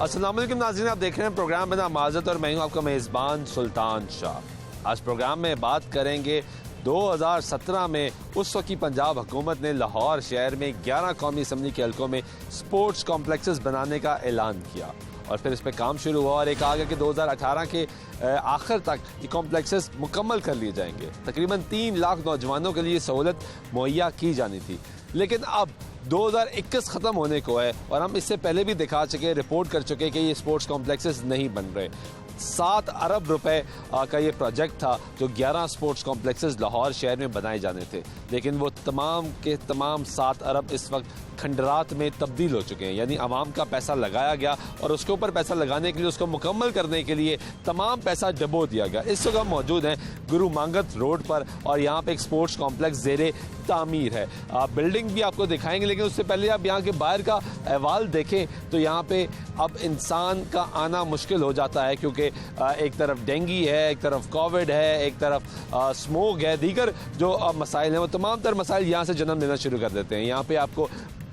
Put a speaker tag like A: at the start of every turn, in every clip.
A: अस्सलाम वालेकुम नाज़रीन, आप देख रहे हैं प्रोग्राम बिना माज़रत और मैं हूं आपका मेज़बान सुल्तान शाह। आज प्रोग्राम में बात करेंगे 2017 में उस वक्त की पंजाब हुकूमत ने लाहौर शहर में 11 कौमी असम्बली के हल्कों में स्पोर्ट्स कॉम्प्लेक्सेस बनाने का ऐलान किया और फिर इस पर काम शुरू हुआ और एक आ गया कि 2018 के आखिर तक ये कॉम्प्लेक्सेस मुकम्मल कर लिए जाएंगे। तकरीबन 3 लाख नौजवानों के लिए सहूलत मुहैया की जानी थी, लेकिन अब 2021 ख़त्म होने को है और हम इससे पहले भी दिखा चुके, रिपोर्ट कर चुके कि ये स्पोर्ट्स कॉम्प्लेक्सेस नहीं बन रहे। 7 अरब रुपए का ये प्रोजेक्ट था जो 11 स्पोर्ट्स कॉम्प्लेक्सेस लाहौर शहर में बनाए जाने थे, लेकिन वो तमाम के तमाम 7 अरब इस वक्त खंडरात में तब्दील हो चुके हैं। यानी आवाम का पैसा लगाया गया और उसके ऊपर पैसा लगाने के लिए, उसको मुकम्मल करने के लिए तमाम पैसा डबो दिया गया। इस वक्त हम मौजूद हैं गुरु मांगत रोड पर और यहाँ पे एक स्पोर्ट्स कॉम्प्लेक्स ज़ेरे तामीर है। बिल्डिंग भी आपको दिखाएंगे, लेकिन उससे पहले आप यहाँ के बाहर का अहवाल देखें तो यहाँ पे अब इंसान का आना मुश्किल हो जाता है, क्योंकि एक तरफ डेंगी है, एक तरफ कोविड है, एक तरफ स्मोक है, दीगर जो मसाइल हैं वो तमाम तर मसाइल यहाँ से जन्म लेना शुरू कर देते हैं। यहाँ पे आपको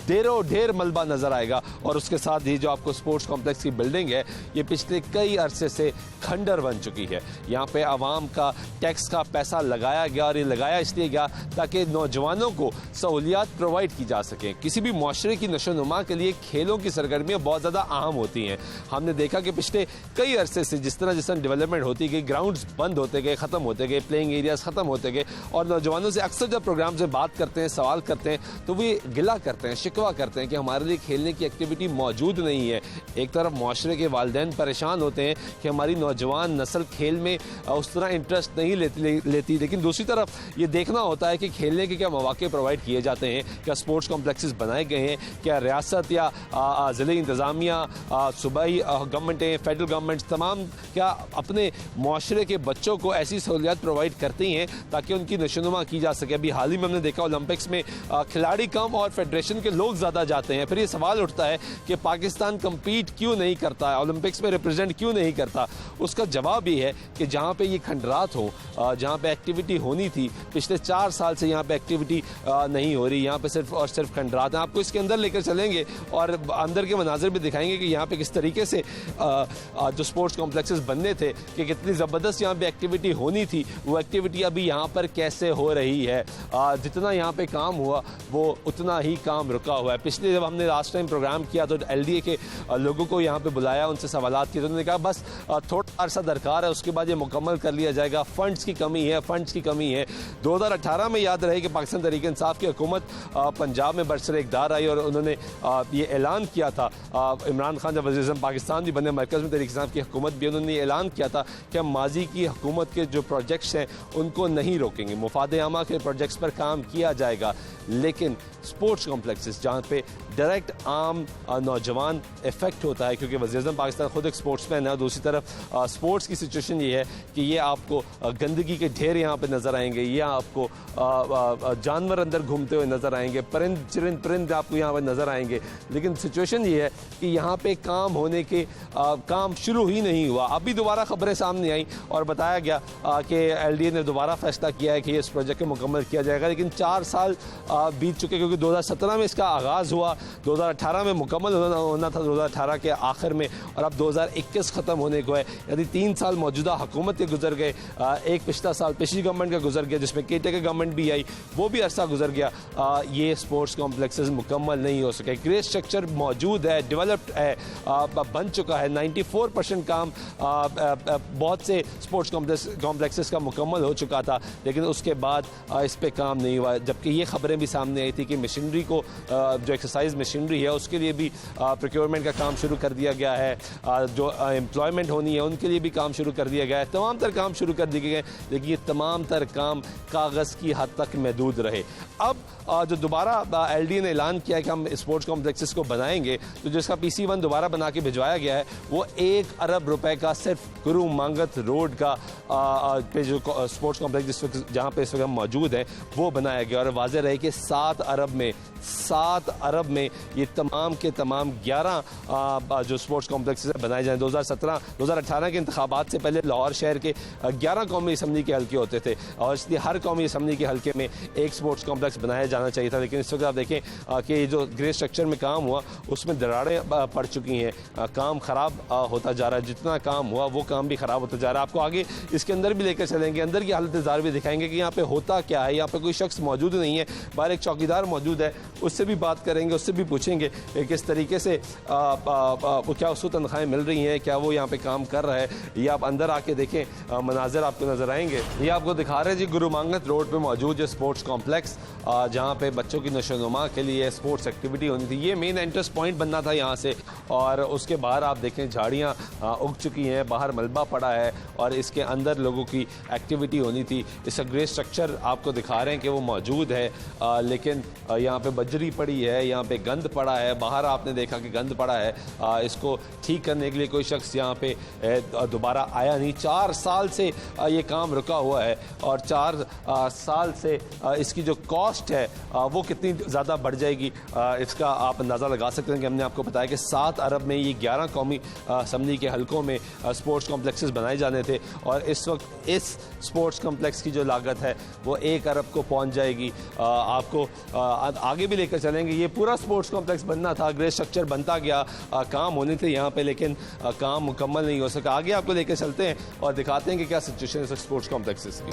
A: ढेर मलबा नज़र आएगा और उसके साथ ही जो आपको स्पोर्ट्स कॉम्प्लेक्स की बिल्डिंग है ये पिछले कई अरसे से खंडर बन चुकी है। यहाँ पे आवाम का टैक्स का पैसा लगाया गया और ये लगाया इसलिए गया ताकि नौजवानों को सहूलियात प्रोवाइड की जा सकें। किसी भी माशरे की नशोनुमा के लिए खेलों की सरगर्मियाँ बहुत ज़्यादा अहम होती हैं। हमने देखा कि पिछले कई अरसे से जिस तरह डेवलपमेंट होती गई, ग्राउंड्स बंद होते गए, ख़त्म होते गए, प्लेइंग एरियाज ख़त्म होते गए और नौजवानों से अक्सर जब प्रोग्राम से बात करते हैं, सवाल करते हैं तो वे गिला करते हैं, शिकवा करते हैं कि हमारे लिए खेलने की एक्टिविटी मौजूद नहीं है। एक तरफ माशरे के वालिदैन परेशान होते हैं कि हमारी नौजवान नस्ल खेल में उस तरह इंटरेस्ट नहीं लेती, लेकिन दूसरी तरफ ये देखना होता है कि खेलने के क्या मौके प्रोवाइड किए जाते हैं, क्या स्पोर्ट्स कॉम्प्लेक्सेस बनाए गए हैं, क्या रियासत या ज़िले इंतज़ामिया, सूबाई गवर्नमेंटें, फेडरल गवर्नमेंट तमाम क्या अपने माशरे के बच्चों को ऐसी सहूलियात प्रोवाइड करती हैं ताकि उनकी नशोनुमा की जा सके। अभी हाल ही में हमने देखा ओलंपिक्स में खिलाड़ी कम और फेडरेशन के लोग ज़्यादा जाते हैं। फिर ये सवाल उठता है कि पाकिस्तान कम्पीट क्यों नहीं करता है, ओलंपिक्स में रिप्रेजेंट क्यों नहीं करता। उसका जवाब ये है कि जहाँ पे ये खंडरात हो, जहाँ पे एक्टिविटी होनी थी, पिछले 4 साल से यहाँ पे एक्टिविटी नहीं हो रही। यहाँ पे सिर्फ और सिर्फ खंडरात हैं। आपको इसके अंदर लेकर चलेंगे और अंदर के मनाजिर भी दिखाएंगे कि यहाँ पे किस तरीके से जो स्पोर्ट्स कॉम्प्लेक्सेस बनने थे कि कितनी ज़बरदस्त यहाँ पे एक्टिविटी होनी थी, वो एक्टिविटी अभी यहाँ पर कैसे हो रही है। जितना यहाँ पे काम हुआ वो उतना ही काम रुका हुआ है। पिछले जब हमने लास्ट टाइम प्रोग्राम किया तो LDA के लोगों को यहाँ पे बुलाया, उनसे सवालात किए तो उन्होंने कहा बस थोड़ा अरसा दरकार है, उसके बाद ये मुकम्मल कर लिया जाएगा। फंड्स की कमी है। 2018 में याद रहे कि पाकिस्तान तहरीक-ए-इंसाफ की हुकूमत पंजाब में बरसरे इक़्तिदार आई और उन्होंने ये ऐलान किया था, इमरान खान जब वज़ीर-ए-आज़म पाकिस्तान भी बने, मरकज़ में तहरीक-ए-इंसाफ की हुकूमत भी, उन्होंने ये ऐलान किया था कि हम माजी की हुकूमत के जो प्रोजेक्ट्स हैं उनको नहीं रोकेंगे, मुफादे आमा के प्रोजेक्ट्स पर काम किया जाएगा। लेकिन स्पोर्ट्स कॉम्प्लेक्सेस जहाँ पे डायरेक्ट आम नौजवान इफेक्ट होता है, क्योंकि वज़ीर-ए-आज़म पाकिस्तान खुद एक स्पोर्ट्समैन है और दूसरी तरफ स्पोर्ट्स की सिचुएशन ये है कि ये आपको गंदगी के ढेर यहाँ पे नज़र आएंगे, ये आपको जानवर अंदर घूमते हुए नज़र आएंगे, परिंद आपको यहाँ पर नज़र आएंगे। लेकिन सिचुएशन ये है कि यहाँ पे काम होने के काम शुरू ही नहीं हुआ। अभी दोबारा खबरें सामने आई और बताया गया कि LDA ने दोबारा फैसला किया है कि इस प्रोजेक्ट को मुकम्मल किया जाएगा, लेकिन 4 साल बीत चुके, क्योंकि 2017 में इसका आगाज़ हुआ, 2018 में मुकम्मल होना था 2018 के आखिर में, और अब 2021 ख़त्म होने को है। यानी 3 साल मौजूदा हुकूमत के गुजर गए, एक पिछला साल पिछली गवर्नमेंट का गुजर गया जिसमें केटे गवर्नमेंट भी आई, वो भी अरसा गुजर गया। ये स्पोर्ट्स कॉम्प्लेक्सेस मुकम्मल नहीं हो सके। ग्रे स्ट्रक्चर मौजूद है, डेवलप्ड है, बन चुका है, 94% काम बहुत से स्पोर्ट्स कॉम्प्लेक्सेस का मुकम्मल हो चुका था, लेकिन उसके बाद इस पर काम नहीं हुआ। जबकि ये खबरें भी सामने आई थी कि मशीनरी को, जो एक्सरसाइज मशीनरी है उसके लिए भी प्रोक्योरमेंट का काम शुरू कर दिया गया है, जो एम्प्लॉयमेंट होनी है उनके लिए भी काम शुरू कर दिया गया है, तमाम तर काम शुरू कर दिए गए, लेकिन ये तमाम तर काम कागज़ की हद तक महदूद रहे। अब जो दोबारा LDA ने ऐलान किया कि हम स्पोर्ट्स कॉम्प्लेक्सेस को बनाएंगे, तो जिसका PC1 दोबारा बना के भिजवाया गया है वो 1 अरब रुपए का सिर्फ गुरु मांगत रोड का पे जो स्पोर्ट्स कॉम्प्लेक्स जहाँ पे इस वक्त हम मौजूद हैं वो बनाया गया। और वाज़ेह रहे कि 7 अरब में 7 अरब में ये तमाम के तमाम 11 जो स्पोर्ट्स कॉम्प्लेक्सेस बनाए जाएँ। 2018 के इंतखाबात से पहले लाहौर शहर के 11 कौमी असम्बली के हल्के होते थे और इसलिए हर कौमी असम्बली के हल्के में एक स्पोर्ट्स कॉम्प्लेक्स बनाया जाना चाहिए था। लेकिन इस वक्त आप देखें कि जो ग्रे स्ट्रक्चर में काम हुआ उसमें दरारें पड़ चुकी हैं, काम ख़राब होता जा रहा है। जितना काम हुआ वो काम भी ख़राब होता जा रहा है। आपको आगे इसके अंदर भी लेकर चलेंगे, अंदर की हालत जार भी दिखाएंगे कि यहाँ पे होता क्या है। यहाँ पे कोई शख्स मौजूद नहीं है, बाहर एक चौकीदार मौजूद है, उससे भी बात करेंगे, उससे भी पूछेंगे किस तरीके से क्या उसको तनख्वाहें मिल रही हैं, क्या वो यहाँ पे काम कर रहा है। ये आप अंदर आके देखें, मनाजिर आपको नजर आएंगे। ये आपको दिखा रहे हैं जी गुरु मांगत रोड पे मौजूद है स्पोर्ट्स कॉम्प्लेक्स, जहाँ पे बच्चों की नशोनुमा के लिए स्पोर्ट्स एक्टिविटी होनी थी। ये मेन एंट्रेंस पॉइंट बनना था यहाँ से, और उसके बाहर आप देखें झाड़ियाँ उग चुकी हैं, बाहर मलबा पड़ा है और इसके अंदर लोगों की एक्टिविटी होनी थी। इसका ग्रे स्ट्रक्चर आपको दिखा रहे हैं कि वो मौजूद है, लेकिन यहाँ पे बजरी पड़ी है, यहाँ पे गंद पड़ा है, बाहर आपने देखा कि गंद पड़ा है। इसको ठीक करने के लिए कोई शख्स यहाँ पे दोबारा आया नहीं। 4 साल से ये काम रुका हुआ है और 4 साल से इसकी जो कॉस्ट है वो कितनी ज़्यादा बढ़ जाएगी इसका आप अंदाज़ा लगा सकते हैं कि हमने आपको बताया कि 7 अरब में ये 11 कौमी असम्बली के हलकों में स्पोर्ट्स कॉम्प्लेक्सेस बनाए जाने थे और इस वक्त इस स्पोर्ट्स कॉम्प्लेक्स की जो लागत है वो 1 अरब को पहुंच जाएगी। आपको आगे भी लेकर चलेंगे। ये पूरा स्पोर्ट्स कॉम्प्लेक्स बनना था, ग्रे स्ट्रक्चर बनता गया, काम होने थे यहाँ पे, लेकिन काम मुकम्मल नहीं हो सका। आगे आपको लेकर चलते हैं और दिखाते हैं कि क्या सिचुएशन है स्पोर्ट्स कॉम्प्लेक्सेस की।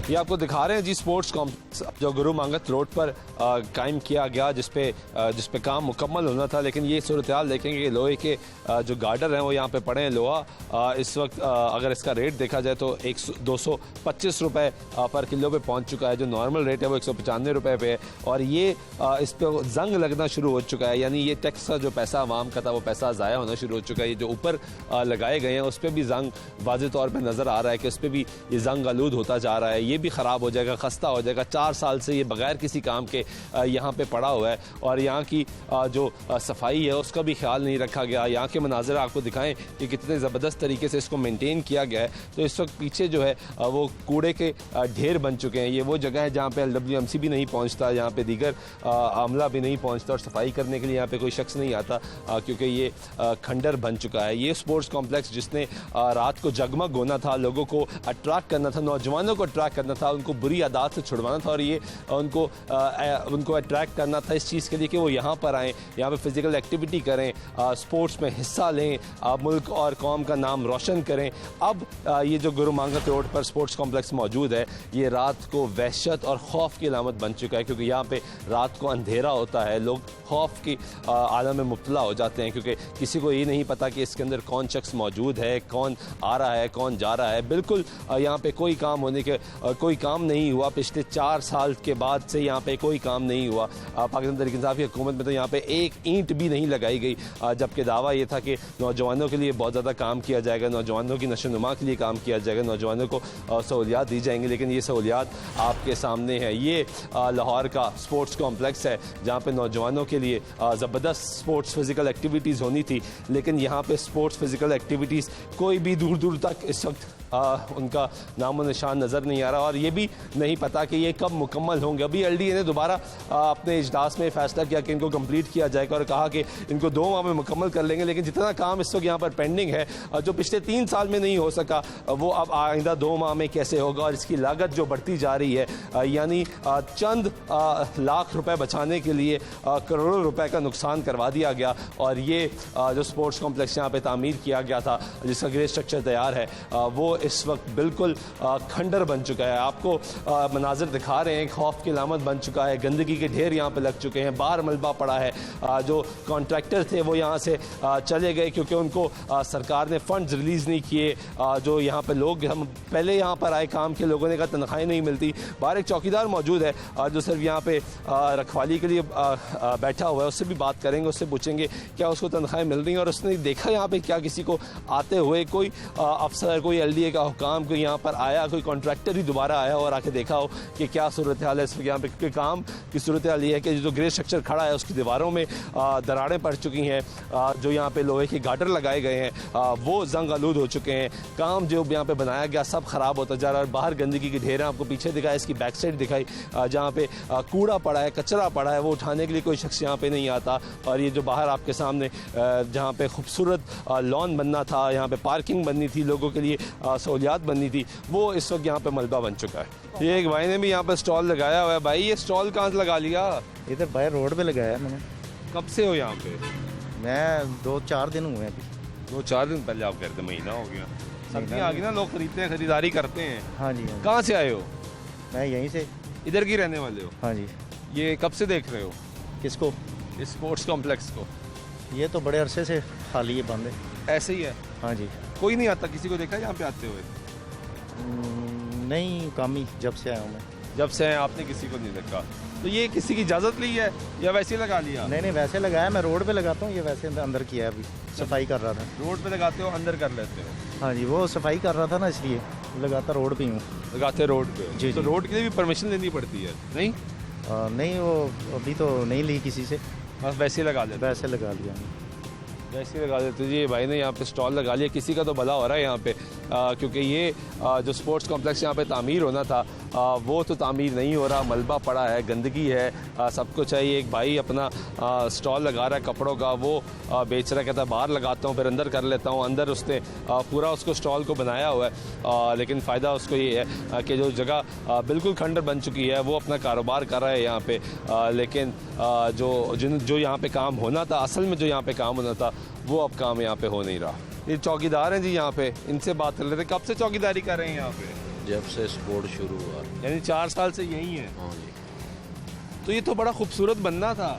A: ये आपको दिखा रहे हैं जी स्पोर्ट्स कॉम्प्लेक्स जो गुरु मांगत रोड पर कायम किया गया, जिस पे काम मुकम्मल होना था। लेकिन ये सूरत हाल देखेंगे कि लोहे के जो गार्डर हैं वो यहाँ पे पड़े हैं। लोहा इस वक्त अगर इसका रेट देखा जाए तो 225 रुपये पर किलो पे पहुँच चुका है। जो नॉर्मल रेट है वो 195 रुपये पे है और ये इस पर जंग लगना शुरू हो चुका है, यानी ये टैक्स का जो पैसा आवाम का था वो पैसा ज़ाया होना शुरू हो चुका है। ये जो ऊपर लगाए गए हैं उस पर भी जंग वाज़ेह तौर पर नज़र आ रहा है कि उस पर भी ये जंग आलूद होता जा रहा है। ये भी ख़राब हो जाएगा, खस्ता हो जाएगा। 4 साल से ये बगैर किसी काम के यहाँ पे पड़ा हुआ है और यहाँ की जो सफाई है उसका भी ख्याल नहीं रखा गया। यहाँ के मनाज़र आपको दिखाएं कि कितने ज़बरदस्त तरीके से इसको मेंटेन किया गया है। तो इस वक्त पीछे जो है वो कूड़े के ढेर बन चुके हैं। ये वो जगह है जहाँ पे LWMC भी नहीं पहुँचता, यहाँ पे दीगर अमला भी नहीं पहुँचता और सफाई करने के लिए यहाँ पे कोई शख्स नहीं आता क्योंकि ये खंडर बन चुका है। ये स्पोर्ट्स कॉम्प्लेक्स जिसने रात को जगमग होना था, लोगों को अट्रैक्ट करना था, नौजवानों को अट्रैक्ट करना था, उनको बुरी आदत से छुड़वाना था और ये उनको अट्रैक्ट करना था इस चीज़ के लिए कि वो यहाँ पर आएँ, यहाँ पे फिज़िकल एक्टिविटी करें, स्पोर्ट्स में हिस्सा लें, मुल्क और कौम का नाम रोशन करें। अब ये जो गुरु मांगत रोड पर स्पोर्ट्स कॉम्प्लेक्स मौजूद है ये रात को वहशत और खौफ की अलामत बन चुका है, क्योंकि यहाँ पे रात को अंधेरा होता है, लोग खौफ की आलम में मुब्तला हो जाते हैं क्योंकि किसी को ये नहीं पता कि इसके अंदर कौन शख्स मौजूद है, कौन आ रहा है, कौन जा रहा है। बिल्कुल यहाँ पे कोई काम नहीं हुआ। पिछले 4 साल के बाद से यहाँ पे कोई काम नहीं हुआ। पाकिस्तान तहरीक इंसाफ़ी हुकूमत में तो यहाँ पे एक ईंट भी नहीं लगाई गई, जबकि दावा ये था कि नौजवानों के लिए बहुत ज़्यादा काम किया जाएगा, नौजवानों की नशोनुमा के लिए काम किया जाएगा, नौजवानों को सहूलियात दी जाएंगी। लेकिन ये सहूलियात आपके सामने है। ये लाहौर का स्पोर्ट्स कॉम्प्लेक्स है जहाँ पे नौजवानों के लिए ज़बरदस्त स्पोर्ट्स फिज़िकल एक्टिविटीज़ होनी थी, लेकिन यहाँ पे स्पोर्ट्स फिज़िकल एक्टिविटीज़ कोई भी दूर दूर तक इस वक्त उनका नामो निशान नज़र नहीं आ रहा और ये भी नहीं पता कि ये कब मुकम्मल होंगे। अभी LDA ने दोबारा अपने इजलास में फ़ैसला किया कि इनको कंप्लीट किया जाएगा और कहा कि इनको 2 माह में मुकम्मल कर लेंगे, लेकिन जितना काम इस वक्त यहाँ पर पेंडिंग है जो पिछले 3 साल में नहीं हो सका वो अब आइंदा 2 माह में कैसे होगा। और इसकी लागत जो बढ़ती जा रही है, यानी चंद लाख रुपए बचाने के लिए करोड़ों रुपए का नुकसान करवा दिया गया। और ये जो स्पोर्ट्स कॉम्प्लेक्स यहाँ पे तामीर किया गया था जिसका ग्रे स्ट्रक्चर तैयार है वो इस वक्त बिल्कुल खंडर बन चुका है। आपको मनाजिर दिखा रहे हैं, खौफ की अलामत बन चुका है, गंदगी के ढेर यहाँ पे लग चुके हैं, बाहर मलबा पड़ा है। जो कॉन्ट्रैक्टर थे वो यहाँ से चले गए क्योंकि उनको सरकार ने फंड्स रिलीज़ नहीं किए। जो यहाँ पे लोग हम पहले यहाँ पर आए काम के लोगों ने कहा तनख्वाहें नहीं मिलती। बाहर एक चौकीदार मौजूद है जो सिर्फ यहाँ पे रखवाली के लिए बैठा हुआ है, उससे भी बात करेंगे, उससे पूछेंगे क्या उसको तनख्वाहें मिल रही हैं और उसने देखा यहाँ पे क्या किसी को आते हुए कोई अफसर, कोई LDA का हुकाम कोई यहाँ पर आया, कोई कॉन्ट्रैक्टर ही दोबारा आया और आके देखा हो कि क्या सूरत हाल है इस वक्त यहाँ पे, क्योंकि काम की सूरत हाल ये है कि जो ग्रे स्ट्रक्चर खड़ा है उसकी दीवारों में दरारें पड़ चुकी हैं, जो यहाँ पे लोहे के गाटर लगाए गए हैं वो जंग आलूद हो चुके हैं, काम जो यहाँ पे बनाया गया सब खराब होता जा रहा है। बाहर गंदगी की ढेर है, आपको पीछे दिखाया, इसकी बैक साइड दिखाई जहाँ पे कूड़ा पड़ा है, कचरा पड़ा है, वो उठाने के लिए कोई शख्स यहाँ पे नहीं आता। और ये जो बाहर आपके सामने जहाँ पे खूबसूरत लॉन बनना था, यहाँ पे पार्किंग बननी थी, लोगों के लिए सहूलियात बननी थी, वो इस वक्त यहाँ पे मलबा बन चुका है। ये एक भाई ने भी यहाँ पे स्टॉल लगाया हुआ है। भाई ये स्टॉल कहाँ से लगा लिया?
B: इधर बाहर रोड पे लगाया मैंने।
A: कब से हो यहाँ पे?
B: मैं 2-4 दिन हुए अभी।
A: 2-4 दिन पहले आप कहते, महीना हो गया। सब्जियाँ आ गई ना, लोग खरीदते हैं, खरीदारी करते हैं।
B: हाँ जी।
A: कहाँ से आए हो?
B: मैं यहीं से।
A: इधर की रहने वाले हो?
B: हाँ जी।
A: ये कब से देख रहे हो
B: किसको?
A: इस स्पोर्ट्स कॉम्प्लेक्स को?
B: ये तो बड़े अरसे से खाली है, बंद है।
A: ऐसे ही है?
B: हाँ जी।
A: कोई नहीं आता? किसी को देखा यहाँ पे आते हुए?
B: नहीं, कम ही, जब से आया हूँ मैं।
A: जब से हैं आपने किसी को नहीं देखा? तो ये किसी की इजाज़त ली है या वैसे ही लगा लिया?
B: नहीं, वैसे लगाया। मैं रोड पे लगाता हूँ, ये वैसे अंदर किया है, अभी सफाई कर रहा था।
A: रोड पे लगाते हो, अंदर कर लेते हो?
B: हाँ जी, वो सफाई कर रहा था ना, इसलिए लगाता रोड पे ही हूँ।
A: लगाते रोड पे?
B: जी,
A: तो
B: जी।
A: रोड के लिए भी परमिशन लेनी पड़ती है? नहीं
B: नहीं, वो अभी तो नहीं ली किसी से,
A: बस वैसे ही लगा लेते?
B: वैसे लगा लिया।
A: वैसे ही लगा देते जी। भाई ने यहाँ पे स्टॉल लगा लिया, किसी का तो भला हो रहा है यहाँ पे, क्योंकि ये जो स्पोर्ट्स कॉम्प्लेक्स यहाँ पे तामीर होना था वो तो तामीर नहीं हो रहा, मलबा पड़ा है, गंदगी है, सब कुछ है। ये एक भाई अपना स्टॉल लगा रहा है कपड़ों का, वो बेच रहा है, कहता है बाहर लगाता हूँ फिर अंदर कर लेता हूँ। अंदर उसने पूरा उसको स्टॉल को बनाया हुआ है, लेकिन फ़ायदा उसको ये है कि जो जगह बिल्कुल खंडर बन चुकी है वो अपना कारोबार कर रहा है यहाँ पे, लेकिन जो यहाँ पे काम होना था, असल में जो यहाँ पे काम होना था वो अब काम यहाँ पे हो नहीं रहा। ये चौकीदार हैं जी यहाँ पे, इनसे बात कर लेते हैं। कब से चौकीदारी कर रहे हैं यहाँ पे?
C: जब से स्पोर्ट शुरू हुआ।
A: यानी 4 साल से यही है?
C: हाँ जी।
A: तो ये तो बड़ा खूबसूरत बनना था।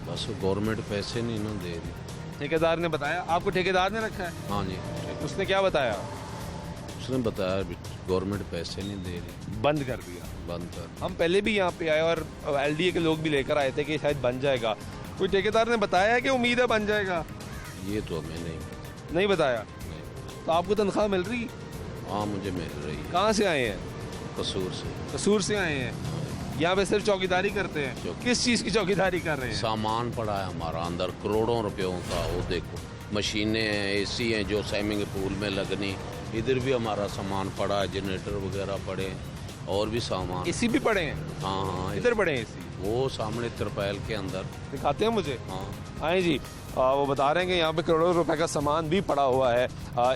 C: बस गवर्नमेंट पैसे नहीं ना दे रही।
A: ठेकेदार ने बताया आपको? ठेकेदार ने रखा है?
C: हाँ जी।
A: उसने क्या बताया?
C: उसने बताया गवर्नमेंट पैसे नहीं दे रही,
A: बंद कर दिया।
C: बंद कर।
A: हम पहले भी यहाँ पे आए और LDA के लोग भी लेकर आए थे कि शायद बन जाएगा। कोई ठेकेदार ने बताया है कि उम्मीद है बन जाएगा?
C: ये तो हमें
A: नहीं बताया।
C: नहीं।
A: तो आपको तनख्वाह मिल रही?
C: हाँ, मुझे मिल रही है।
A: कहाँ से आए हैं?
C: कसूर से।
A: कसूर से आए हैं। यहाँ पे सिर्फ चौकीदारी करते हैं? किस चीज़ की चौकीदारी कर रहे हैं?
C: सामान पड़ा है हमारा अंदर करोड़ों रुपयों का, वो देखो मशीनें हैं, AC हैं जो स्विमिंग पूल में लगनी, इधर भी हमारा सामान पड़ा है, जनरेटर वगैरह पड़े हैं, और भी सामान।
A: AC भी पड़े हैं?
C: हाँ,
A: इधर पड़े हैं AC?
C: वो सामने तिरपाल के अंदर।
A: दिखाते हैं मुझे?
C: हाँ।
A: आए जी। वो बता रहे हैं कि यहाँ पे करोड़ों रुपए का सामान भी पड़ा हुआ है,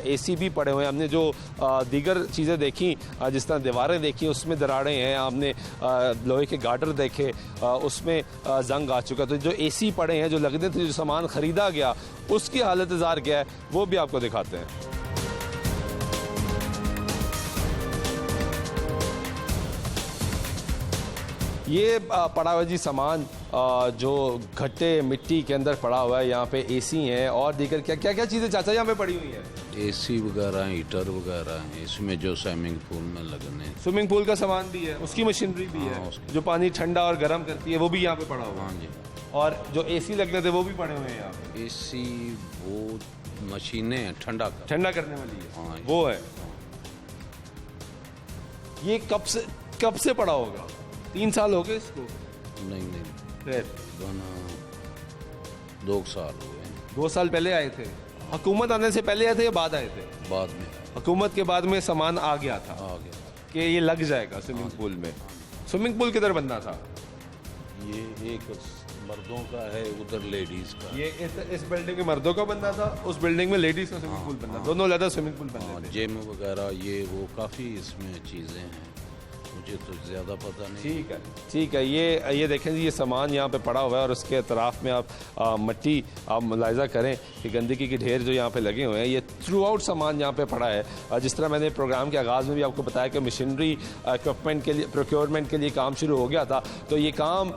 A: AC भी पड़े हुए हैं। हमने जो दीगर चीज़ें देखी, जिस तरह दीवारें देखी उसमें दरारें हैं, आपने लोहे के गार्डर देखे उसमें जंग आ चुका। तो जो AC पड़े हैं, जो लगने थे, जो सामान ख़रीदा गया, उसकी हालत ज़ार क्या है वो भी आपको दिखाते हैं। ये पड़ा हुआ जी सामान, जो घट्टे मिट्टी के अंदर पड़ा हुआ है। यहाँ पे AC हैं और दीगर क्या क्या क्या चीज़ें चाचा यहाँ पे पड़ी हुई हैं?
C: AC वगैरह, हीटर वगैरह हैं इसमें जो स्विमिंग पूल में लगने।
A: स्विमिंग पूल का सामान भी है, उसकी मशीनरी भी है, जो पानी ठंडा और गर्म करती है वो भी यहाँ पे पड़ा हुआ है।
C: हाँ जी।
A: और जो AC लगने थे वो भी पड़े हुए हैं यहाँ पे।
C: AC वो मशीनें हैं ठंडा
A: करने वाली है।
C: हाँ,
A: वो है। ये कब से पड़ा होगा? 3 साल हो गए इसको?
C: नहीं
A: फिर
C: बना 2 साल हुए हैं।
A: 2 साल पहले आए थे? हुकूमत आने से पहले आए थे या बाद आए थे?
C: बाद में
A: हुकूमत के बाद में सामान आ गया था
C: आ गया
A: कि ये लग जाएगा स्विमिंग पूल में। स्विमिंग पूल किधर बनना था?
C: ये एक मर्दों का है, उधर लेडीज का।
A: ये इस बिल्डिंग में मर्दों का बनना था, उस बिल्डिंग में लेडीज का स्विमिंग पूल बनना था। दोनों अलग स्विमिंग पूल बनने थे।
C: जिम वगैरह ये वो काफ़ी इसमें चीज़ें हैं, मुझे तो ज़्यादा पता नहीं।
A: ठीक है। ये देखें जी, ये सामान यहाँ पे पड़ा हुआ है और उसके अतराफ़ में आप मट्टी आप मुलाहिज़ा करें कि गंदगी के ढेर जो यहाँ पे लगे हुए हैं। ये थ्रू आउट सामान यहाँ पे पड़ा है। जिस तरह मैंने प्रोग्राम के आगाज़ में भी आपको बताया कि मशीनरी इक्विपमेंट के लिए, प्रोक्योरमेंट के लिए काम शुरू हो गया था, तो ये काम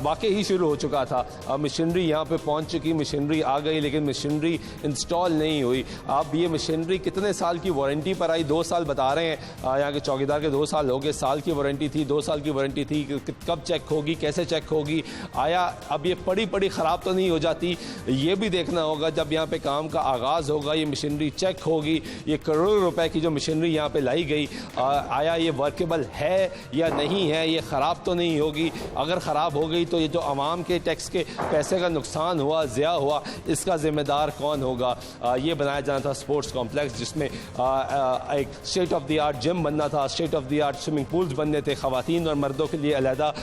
A: वाकई ही शुरू हो चुका था। मशीनरी यहाँ पे पहुँच चुकी, मशीनरी आ गई, लेकिन मशीनरी इंस्टॉल नहीं हुई। अब ये मशीनरी कितने साल की वारंटी पर आई? 2 साल बता रहे हैं यहाँ के चौकीदार के, 2 साल हो गए। साल साल की वारंटी थी, 2 साल की वारंटी थी, कब चेक होगी, कैसे चेक होगी, आया अब ये पड़ी ख़राब तो नहीं हो जाती, ये भी देखना होगा। जब यहाँ पे काम का आगाज़ होगा, ये मशीनरी चेक होगी, ये करोड़ों रुपए की जो मशीनरी यहाँ पे लाई गई, आया ये वर्केबल है या नहीं है, ये ख़राब तो नहीं होगी। अगर ख़राब हो गई तो ये जो आवाम के टैक्स के पैसे का नुकसान हुआ, ज़िया हुआ, इसका ज़िम्मेदार कौन होगा। ये बनाया जाना था स्पोर्ट्स कॉम्प्लेक्स, जिसमें एक state of the art gym बनना था, state of the art swimming pools बनने थे, ख़वातीन और मर्दों के लिए अलहदा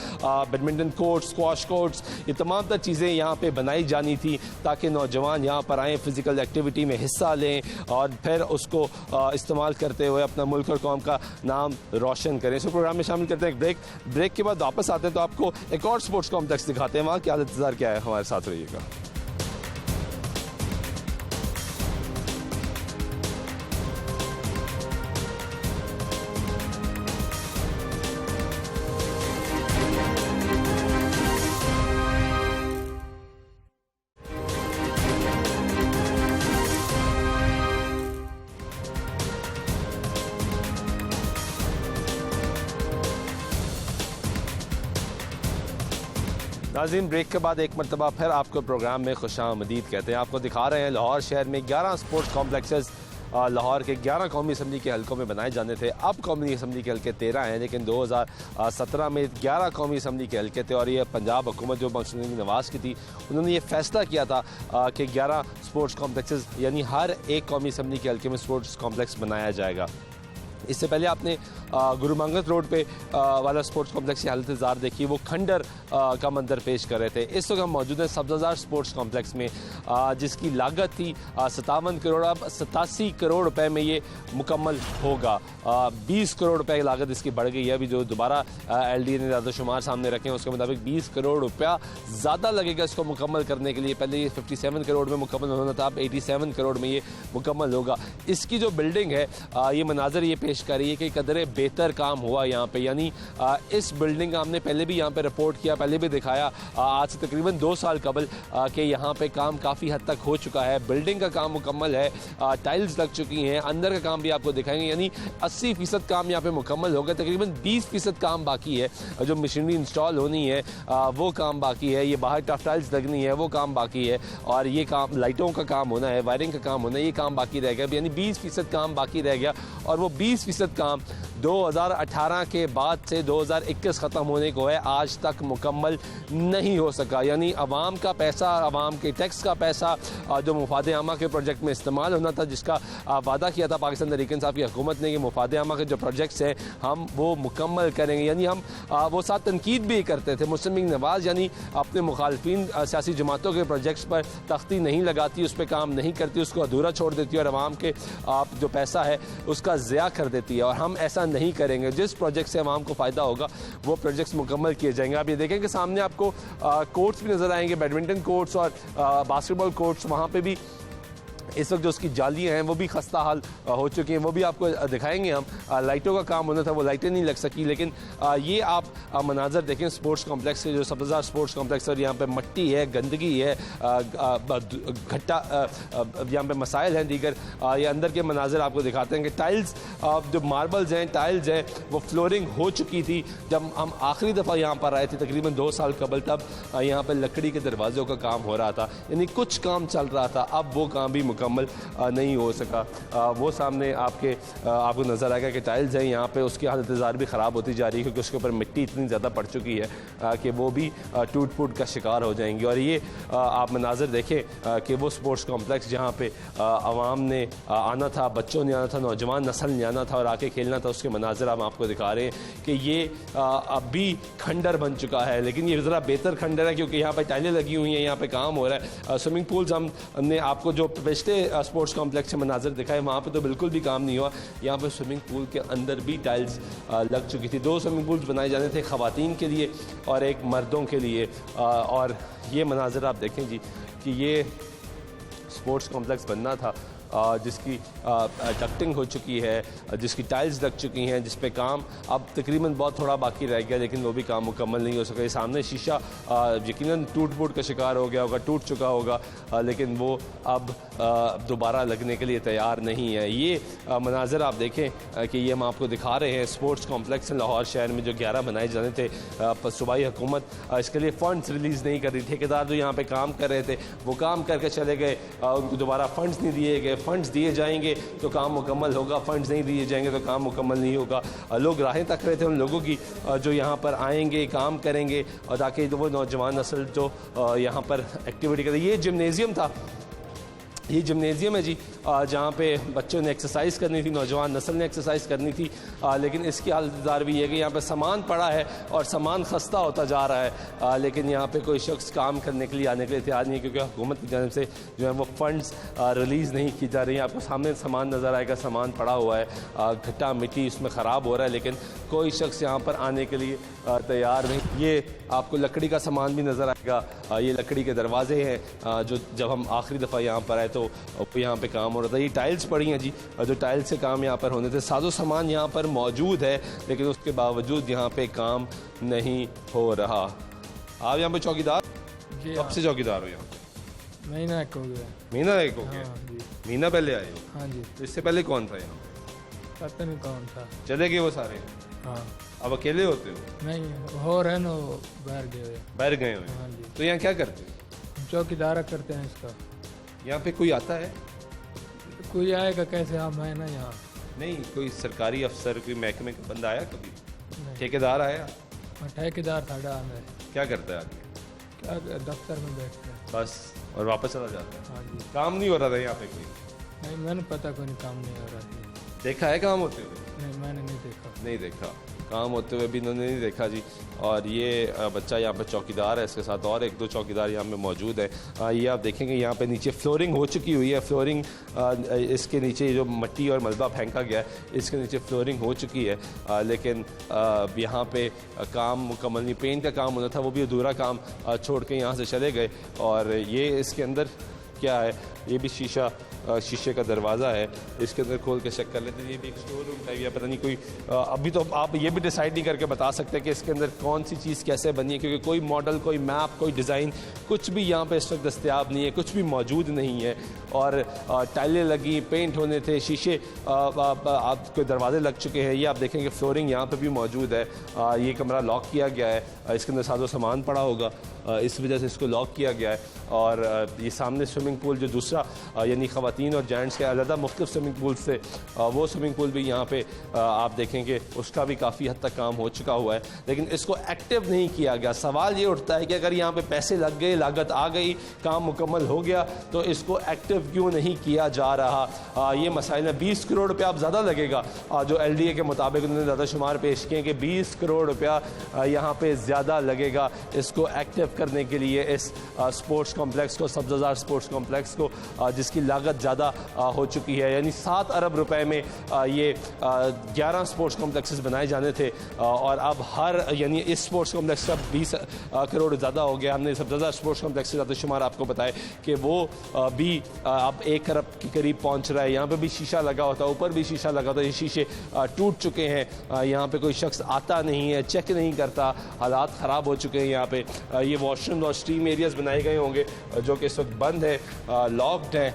A: बैडमिंटन कोर्ट्स, स्क्वाश कोर्ट्स, ये तमाम तर चीज़ें यहाँ पे बनाई जानी थी ताकि नौजवान यहाँ पर आएँ, फ़िज़िकल एक्टिविटी में हिस्सा लें और फिर उसको इस्तेमाल करते हुए अपना मुल्क और कौम का नाम रोशन करें। इस प्रोग्राम में शामिल करते हैं एक ब्रेक के बाद वापस आते हैं तो आपको एक और स्पोर्ट्स कॉम्प्लेक्स दिखाते हैं, वहाँ क्या इंतज़ार क्या है, हमारे साथ रहिएगा। नाज़रीन, ब्रेक के बाद एक मरतबा फिर आपको प्रोग्राम में खुशामदीद कहते हैं। आपको दिखा रहे हैं लाहौर शहर में 11 स्पोर्ट्स कॉम्प्लेक्सेस लाहौर के 11 कौमी असम्बली के हल्कों में बनाए जाने थे। अब कौमी असम्बली के हल्के 13 हैं, लेकिन 2017 में 11 कौमी असम्बली के हल्के थे और ये पंजाब हुकूमत जो मकसूद नवाज़ की थी, उन्होंने ये फैसला किया था कि 11 स्पोर्ट्स कॉम्प्लेक्सेस यानी हर एक कौमी असम्बली के हल्के में स्पोर्ट्स कॉम्प्लेक्स बनाया जाएगा। इससे पहले आपने गुरु मंगत रोड पे वाला स्पोर्ट्स कॉम्प्लेक्स की हालत ज़ार देखी, वो खंडर का मंजर पेश कर रहे थे। इस वक्त हम मौजूद हैं सब्ज़ाज़ार स्पोर्ट्स कॉम्प्लेक्स में, जिसकी लागत थी 57 करोड़, अब 87 करोड़ रुपए में ये मुकम्मल होगा। 20 करोड़ रुपए की लागत इसकी बढ़ गई है। अभी जो दोबारा LDA ने ज़्यादा शुमार सामने रखे हैं उसके मुताबिक 20 करोड़ रुपया ज़्यादा लगेगा इसको मुकम्मल करने के लिए। पहले ये 57 करोड़ में मुकम्मल होना था, अब 87 करोड़ में ये मुकम्मल होगा। इसकी जो बिल्डिंग है, ये मनाजर ये पेश कर रही है कि कदरे बेहतर काम हुआ यहाँ पे, यानी इस बिल्डिंग का हमने पहले भी यहाँ पे रिपोर्ट किया, पहले भी दिखाया आज से तकरीबन 2 साल कबल कि यहाँ पे काम काफ़ी हद तक हो चुका है। बिल्डिंग का काम मुकम्मल है, टाइल्स लग चुकी हैं, अंदर का काम भी आपको दिखाएंगे, यानी 80% काम यहाँ पे मुकम्मल हो गया। तकरीबन 20% काम बाकी है, जो मशीनरी इंस्टॉल होनी है वो काम बाकी है, ये बाहर टफ टाइल्स लगनी है वो काम बाकी है, और ये काम लाइटों का काम होना है, वायरिंग का काम होना है, ये काम बाकी रह गया। यानी 20% काम बाकी रह गया और वो 20% काम 2018 के बाद से 2021 ख़त्म होने को है, आज तक मुकम्मल नहीं हो सका। यानी अवाम का पैसा, अवाम के टैक्स का पैसा जो मुफाद आमा के प्रोजेक्ट में इस्तेमाल होना था, जिसका वादा किया था पाकिस्तान तहरीक इंसाफ की हुकूमत ने कि मुफाद आमा के जो प्रोजेक्ट्स हैं हम वो मुकम्मल करेंगे। यानी हम वो साथ तनकीद भी करते थे। मुस्लिम लीग नवाज़ यानी अपने मुखालफिन सियासी जमातों के प्रोजेक्ट्स पर तख्ती नहीं लगाती, उस पर काम नहीं करती, उसको अधूरा छोड़ देती है और अवाम के जो पैसा है उसका ज़िया कर देती है। और हम ऐसा नहीं करेंगे। जिस प्रोजेक्ट से अवाम को फ़ायदा होगा वो प्रोजेक्ट्स मुकम्मल किए जाएंगे। आप ये देखें कि सामने आपको कोर्ट्स भी नज़र आएंगे, बैडमिंटन कोर्ट्स और बास्केटबॉल कोर्ट्स। वहाँ पे भी इस वक्त जो उसकी जालियाँ हैं वो भी खस्ता हाल हो चुकी हैं, वो भी आपको दिखाएंगे हम। लाइटों का काम होना था, वो लाइटें नहीं लग सकी। लेकिन ये आप मनाजर देखें स्पोर्ट्स कॉम्प्लेक्स के, जो सब्ज़ाज़ार स्पोर्ट्स कॉम्प्लेक्स, और यहाँ पे मट्टी है, गंदगी है, घट्टा, यहाँ पे मसाइल हैं दीगर। ये अंदर के मनाजर आपको दिखाते हैं कि टाइल्स, जो मार्बल्स हैं, टाइल्स हैं, वो फ्लोरिंग हो चुकी थी जब हम आखिरी दफ़ा यहाँ पर आए थे तकरीबन 2 साल कबल। तब यहाँ पर लकड़ी के दरवाज़ों का काम हो रहा था, यानी कुछ काम चल रहा था। अब वो काम भी मुकम्मल नहीं हो सका। वो सामने आपको नज़र आएगा कि टाइल्स हैं यहाँ पे, उसकी हालत ज़ार भी ख़राब होती जा रही है क्योंकि उसके ऊपर मिट्टी इतनी ज़्यादा पड़ चुकी है कि वो भी टूट फूट का शिकार हो जाएंगी। और ये आप मनाजर देखें कि वो स्पोर्ट्स कॉम्प्लेक्स जहाँ पे आवाम ने आना था, बच्चों ने आना था, नौजवान नस्ल ने आना था और आके खेलना था, उसके मनाजर हम आपको दिखा रहे हैं कि ये अभी खंडर बन चुका है। लेकिन ये ज़रा बेहतर खंडर है क्योंकि यहाँ पर टाइलें लगी हुई हैं, यहाँ पर काम हो रहा है। स्विमिंग पूल्स हमने आपको जो पिछले स्पोर्ट्स कॉम्प्लेक्स से मनाजर दिखाए वहाँ पे तो बिल्कुल भी काम नहीं हुआ। यहाँ पे स्विमिंग पूल के अंदर भी टाइल्स लग चुकी थी। 2 स्विमिंग पूल्स बनाए जाने थे, ख़वातीन के लिए और एक मर्दों के लिए। और ये मनाजर आप देखें जी कि ये स्पोर्ट्स कॉम्प्लेक्स बनना था जिसकी डक्टिंग हो चुकी है, जिसकी टाइल्स लग चुकी हैं, जिस पे काम अब तकरीबन बहुत थोड़ा बाकी रह गया, लेकिन वो भी काम मुकम्मल नहीं हो सका। ये सामने शीशा यकीनन टूट का शिकार हो गया होगा, टूट चुका होगा, लेकिन वो अब दोबारा लगने के लिए तैयार नहीं है। ये मनाज़र आप देखें कि ये हम आपको दिखा रहे हैं स्पोर्ट्स कॉम्प्लेक्स लाहौर शहर में जो 11 बनाए जाने थे। सूबाई हुकूमत इसके लिए फ़ंड्स रिलीज़ नहीं कर रही। ठेकेदार जो यहाँ पे काम कर रहे थे वो काम करके चले गए, उनको दोबारा फ़ंड्स नहीं दिए गए। फ़ंड्स दिए जाएंगे तो काम मुकम्मल होगा, फ़ंड्स नहीं दिए जाएंगे तो काम मुकम्मल नहीं होगा। लोग राहें तक रहे थे उन लोगों की जो यहाँ पर आएंगे, काम करेंगे, और ताकि वो नौजवान नस्ल जो यहाँ पर एक्टिविटी करे। ये जिम्नेज़ियम था, ये जिम्नेज़ियम है जी, जहाँ पे बच्चों ने एक्सरसाइज करनी थी, नौजवान नस्ल ने एक्सरसाइज करनी थी, लेकिन इसकी हालतदार भी है कि यहाँ पे सामान पड़ा है और सामान खस्ता होता जा रहा है, लेकिन यहाँ पे कोई शख्स काम करने के लिए आने के लिए तैयार नहीं है, क्योंकि हुकूमत की जानब से जो है वो फंड्स रिलीज़ नहीं की जा रही हैं। आपको सामने सामान नज़र आएगा, सामान पड़ा हुआ है, घट्टा मिट्टी इसमें ख़राब हो रहा है, लेकिन कोई शख्स यहाँ पर आने के लिए तैयार नहीं। ये आपको लकड़ी का सामान भी नज़र आएगा, ये लकड़ी के दरवाजे हैं जो जब हम आखिरी दफ़ा यहाँ पर आए तो यहाँ पे काम हो रहा था। ये टाइल्स पड़ी हैं जी, जो टाइल्स से काम यहाँ पर होने थे। साजो सामान यहाँ पर मौजूद है, लेकिन उसके बावजूद यहाँ पे काम नहीं हो रहा। आप यहाँ पे चौकीदार, कब से चौकीदार हो यहाँ?
B: महीना एक हो गया।
A: महीना एक हो गया?
B: जी।
A: महीना पहले आए हो?
B: हाँ जी।
A: तो इससे पहले कौन था यहाँ?
B: पता नहीं कौन था।
A: चले गए वो सारे?
B: हाँ।
A: अब अकेले होते हो?
B: नहीं, हो रहे ना, बाहर गए हुए।
A: बाहर गए हुए?
B: हाँ जी।
A: तो यहाँ क्या करते हो?
B: चौकीदारा करते हैं इसका।
A: यहाँ पे कोई आता है?
B: कोई आएगा कैसे, हम है ना यहाँ।
A: नहीं, कोई सरकारी अफसर, कोई महकमे का बंदा आया कभी?
B: नहीं।
A: ठेकेदार आया?
B: ठेकेदार साढ़ा में
A: क्या करता है आगे?
B: क्या दफ्तर में बैठते हैं
A: बस, और वापस चला जाता है?
B: हाँ जी।
A: काम नहीं हो रहा था यहाँ पे कोई?
B: नहीं, मैंने पता कोई नहीं, काम नहीं हो रहा है।
A: देखा है काम होते हुए?
B: नहीं, मैंने नहीं देखा।
A: नहीं देखा, काम होते हुए भी इन्होंने नहीं देखा जी। और ये बच्चा यहाँ पे चौकीदार है, इसके साथ और एक दो चौकीदार यहाँ पे मौजूद है। ये आप देखेंगे यहाँ पे नीचे फ्लोरिंग हो चुकी हुई है। फ्लोरिंग इसके नीचे जो मिट्टी और मलबा फेंका गया है, इसके नीचे फ्लोरिंग हो चुकी है, लेकिन यहाँ पे काम मुकम्मल नहीं। पेंट का काम होना था, वो भी अधूरा काम छोड़ के यहाँ से चले गए। और ये इसके अंदर क्या है, ये भी शीशे का दरवाज़ा है, इसके अंदर खोल के चेक कर लेते हैं। ये भी एक स्टोर रूम टाइप या पता नहीं कोई, अभी तो आप ये भी डिसाइड नहीं करके बता सकते कि इसके अंदर कौन सी चीज़ कैसे बनी है, क्योंकि कोई मॉडल, कोई मैप, कोई डिज़ाइन कुछ भी यहाँ पे इस वक्त दस्तयाब नहीं है, कुछ भी मौजूद नहीं है। और टाइलें लगी, पेंट होने थे, शीशे आपके दरवाजे लग चुके हैं। ये आप देखेंगे फ्लोरिंग यहाँ पर भी मौजूद है। ये कमरा लॉक किया गया है, इसके अंदर साजो सामान पड़ा होगा, इस वजह से इसको लॉक किया गया है। और ये सामने स्विमिंग पूल जो दूसरा यानी ख़वातीन और जेंट्स के अलग मुख्तलिफ स्विमिंग पूल से, वो स्विमिंग पूल भी यहाँ पे आप देखेंगे उसका भी काफ़ी हद तक काम हो चुका हुआ है, लेकिन इसको एक्टिव नहीं किया गया। सवाल ये उठता है कि अगर यहाँ पे पैसे लग गए, लागत आ गई, काम मुकम्मल हो गया, तो इसको एक्टिव क्यों नहीं किया जा रहा? ये मसाइल है। 20 करोड़ रुपया अब ज़्यादा लगेगा, जो LDA के मुताबिक उन्होंने ज़्यादा शुमार पेश किए कि 20 करोड़ रुपया यहाँ पे ज़्यादा लगेगा इसको एक्टिव करने के लिए, इस स्पोर्ट्स कॉम्प्लेक्स को, सब्ज़ाज़ार स्पोर्ट्स कॉम्प्लेक्स को, जिसकी लागत ज़्यादा हो चुकी है। यानी 7 अरब रुपए में ये 11 स्पोर्ट्स कॉम्प्लेक्सेस बनाए जाने थे, और अब हर यानी इस स्पोर्ट्स कॉम्प्लेक्स का 20 करोड़ ज़्यादा हो गया। हमने सब्ज़ाज़ार स्पोर्ट्स कॉम्प्लेक्स से ज़्यादा शुमार आपको बताया कि वो भी अब 1 अरब के करीब पहुँच रहा है। यहाँ पर भी शीशा लगा होता, ऊपर भी शीशा लगा होता, ये शीशे टूट चुके हैं। यहाँ पर कोई शख्स आता नहीं है, चेक नहीं करता, हालात ख़राब हो चुके हैं। यहाँ पर ये वॉशरूम और स्टीम एरियाज़ बनाए गए होंगे जो कि इस वक्त बंद है, लॉक्ड है।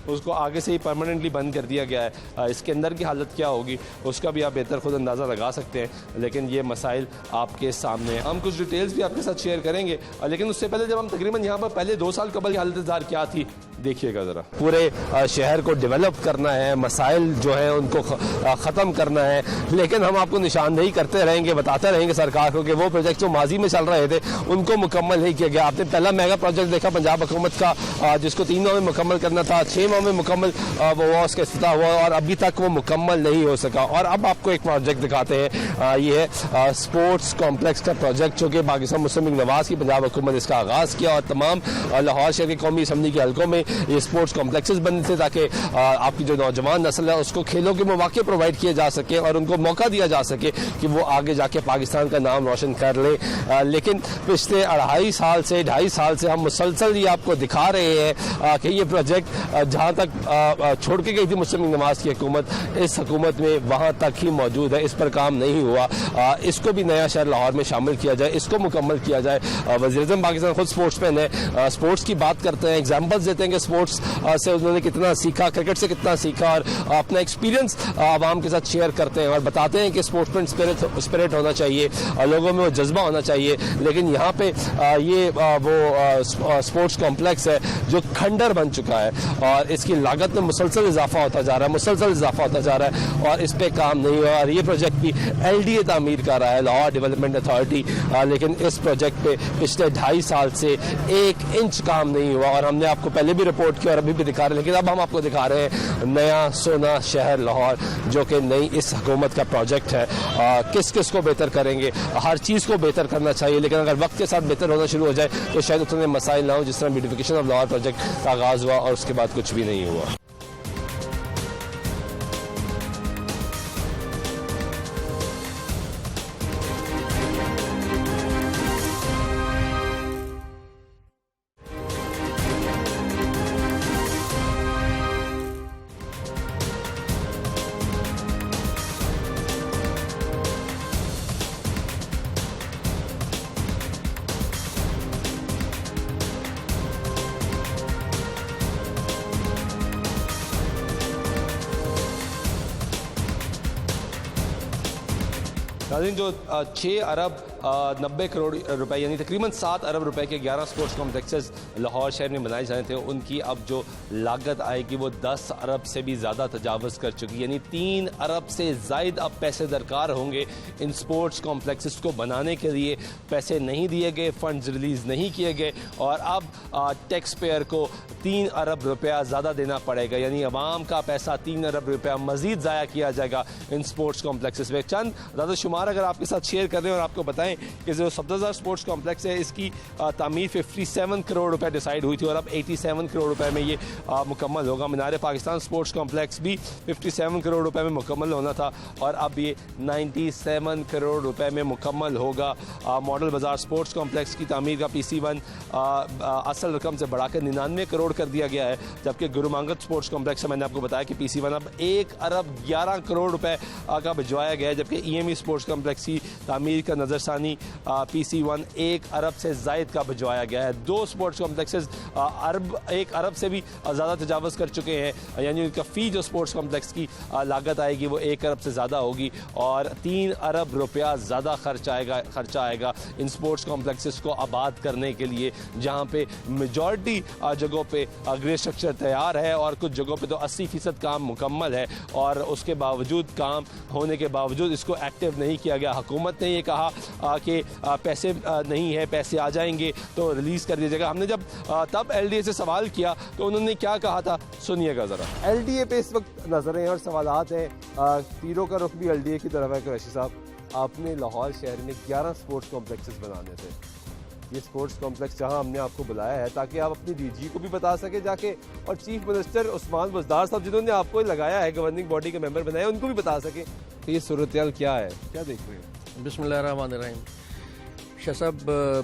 A: उसको आगे से ही परमानेंटली बंद कर दिया गया है। इसके अंदर की हालत क्या होगी उसका भी आप बेहतर खुद अंदाज़ा लगा सकते हैं, लेकिन ये मसाइल आपके सामने हैं। हम कुछ डिटेल्स भी आपके साथ शेयर करेंगे, लेकिन उससे पहले जब हम तकरीबन यहाँ पर पहले 2 साल कबल की हालत क्या थी देखिएगा ज़रा। पूरे शहर को डेवलप करना है, मसाइल जो है उनको ख़त्म करना है, लेकिन हम आपको निशानदेही करते रहेंगे, बताते रहेंगे सरकार को कि वो प्रोजेक्ट जो माजी में चल रहे थे उनको मुकम्मल नहीं किया गया। आपने पहला मेगा प्रोजेक्ट देखा पंजाब हुकूमत का, जिसको 3 माह में मुकम्मल करना था, 6 माह में मुकम्मल वो उसका इफ्तिताह हुआ और अभी तक वो मुकम्मल नहीं हो सका। और अब आपको एक प्रोजेक्ट दिखाते हैं, ये है स्पोर्ट्स कॉम्प्लेक्स का प्रोजेक्ट, जो कि पाकिस्तान मुस्लिम लीग नवाज की पंजाब हुकूमत इसका आगाज़ किया और तमाम लाहौर शहर की कौमी असम्बली के हल्कों में ये स्पोर्ट्स कॉम्प्लेक्सेस बनने थे ताकि आपकी जो नौजवान नस्ल है उसको खेलों के मौके प्रोवाइड किए जा सके और उनको मौका दिया जा सके कि वो आगे जाके पाकिस्तान का नाम रोशन कर ले। लेकिन पिछले 2.5 साल से हम मुसलसल ये आपको दिखा रहे हैं कि ये प्रोजेक्ट जहाँ तक छोड़ के गई थी मुस्लिम लीग नवाज की हुकूमत, इस हुकूमत में वहाँ तक ही मौजूद है, इस पर काम नहीं हुआ। इसको भी नया शहर लाहौर में शामिल किया जाए, इसको मुकम्मल किया जाए। वज़ीर-ए-आज़म पाकिस्तान खुद स्पोर्ट्समैन है, स्पोर्ट्स की बात करते हैं, एग्जाम्पल्स देते हैं कि स्पोर्ट्स से उन्होंने कितना सीखा, क्रिकेट से कितना सीखा और अपना एक्सपीरियंस आवाम के साथ शेयर करते हैं और बताते हैं कि स्पोर्ट्समैन स्पिरिट होना चाहिए, लोगों में वो जज्बा होना चाहिए। लेकिन यहाँ पे ये वो स्पोर्ट्स कॉम्प्लेक्स है जो खंडर बन चुका है और इसकी लागत में मुसलसल इजाफा होता जा रहा है और इस पे काम नहीं हुआ। और ये प्रोजेक्ट भी LDA तामीर कर रहा है, लाहौर डेवलपमेंट अथॉरिटी, लेकिन इस प्रोजेक्ट पे पिछले 2.5 साल से 1 इंच काम नहीं हुआ। और हमने आपको पहले भी रिपोर्ट किया और अभी भी दिखा रहे हैं, लेकिन अब हम आपको दिखा रहे हैं नया सोना शहर लाहौर जो कि नई इस हुकूमत का प्रोजेक्ट है। किस किस को बेहतर करेंगे, हर चीज़ को बेहतर करना चाहिए, लेकिन अगर वक्त के साथ बेहतर होना शुरू हो जाए तो शायद उतने मसाइल ना हो जिस तरह ब्यूटिफिकेशन ऑफ लाहौर प्रोजेक्ट का आगाज़ हुआ और उसके बाद कुछ भी नहीं हुआ। जो 6 अरब 90 करोड़ रुपए यानी तकरीबन 7 अरब रुपए के 11 स्पोर्ट्स कॉम्प्लेक्सेस लाहौर शहर में बनाए जाने थे, उनकी अब जो लागत आएगी वो 10 अरब से भी ज़्यादा तजावज़ कर चुकी, यानी 3 अरब से ज़ायद अब पैसे दरकार होंगे इन स्पोर्ट्स कॉम्प्लेक्सेस को बनाने के लिए। पैसे नहीं दिए गए, फंड्स रिलीज़ नहीं किए गए और अब टैक्स पेयर को 3 अरब रुपया ज़्यादा देना पड़ेगा, यानी अवाम का पैसा 3 अरब रुपया मज़ीद ज़ाया किया जाएगा इन स्पोर्ट्स कॉम्प्लेक्सेस में। चंद ज़्यादा शुमार अगर आपके साथ शेयर कर रहे हैं और आपको बताएं कि जो सब्ज़ाजार स्पोर्ट्स कॉम्प्लेक्स है इसकी तामीर 57 करोड़ रुपए डिसाइड हुई थी और अब 87 करोड़ रुपए में ये मुकम्मल होगा। मीनार पाकिस्तान स्पोर्ट्स कॉम्प्लेक्स भी 57 करोड़ रुपए में मुकम्मल होना था और अब ये 97 करोड़ रुपए में मुकम्मल होगा। मॉडल बाज़ार स्पोर्ट्स कॉम्प्लेक्स की तामीर का PC1 असल रकम से बढ़ाकर 99 करोड़ कर दिया गया है, जबकि गुरुमांगत स्पोर्ट्स कॉम्प्लेक्स मैंने आपको बताया कि PC1 अब 1 अरब 11 करोड़ रुपए का भिजवाया गया है, जबकि EME स्पोर्ट्स कॉम्प्लेक्स की तामीर का नज़रसानी PC1 1 अरब से ज़ायद का भिजवाया गया है। 2 स्पोर्ट्स कॉम्प्लेक्सेस 1 अरब से भी ज़्यादा तजावज़ कर चुके हैं, यानी उनका फ़ी जो स्पोर्ट्स कॉम्प्लेक्स की लागत आएगी वो 1 अरब से ज़्यादा होगी और 3 अरब रुपया ज़्यादा खर्चा आएगा इन स्पोर्ट्स कॉम्प्लेक्सेस को आबाद करने के लिए, जहाँ पे मेजॉरिटी जगहों पे ग्रे स्ट्रक्चर तैयार है और कुछ जगहों पे तो 80% काम मुकम्मल है और उसके बावजूद, काम होने के बावजूद इसको एक्टिव नहीं किया गया। हुकूमत ने ये कहा कि पैसे नहीं है, पैसे आ जाएंगे तो रिलीज़ कर दिया जाएगा। हमने जब तब LDA से सवाल किया तो उन्होंने क्या कहा था, सुनिएगा ज़रा। LDA पे इस वक्त नज़रें और सवालात हैं, तीरों का रुख भी LDA की तरफ है। कुरैशी साहब, आपने लाहौर शहर में 11 स्पोर्ट्स कॉम्प्लेक्सेस बनाने थे, ये स्पोर्ट्स कॉम्प्लेक्स जहां हमने आपको बुलाया है ताकि आप अपनी DG को भी बता सके जाके और चीफ मिनिस्टर उस्मान बुज़दार साहब जिन्होंने आपको लगाया है, गवर्निंग बॉडी के मेंबर बनाया, उनको भी बता सके कि ये सूरत-ए-हाल क्या है, क्या देख रहे हैं।
D: बिस्मिल्लाहिर्रहमानिर्रहीम। शाह साहब,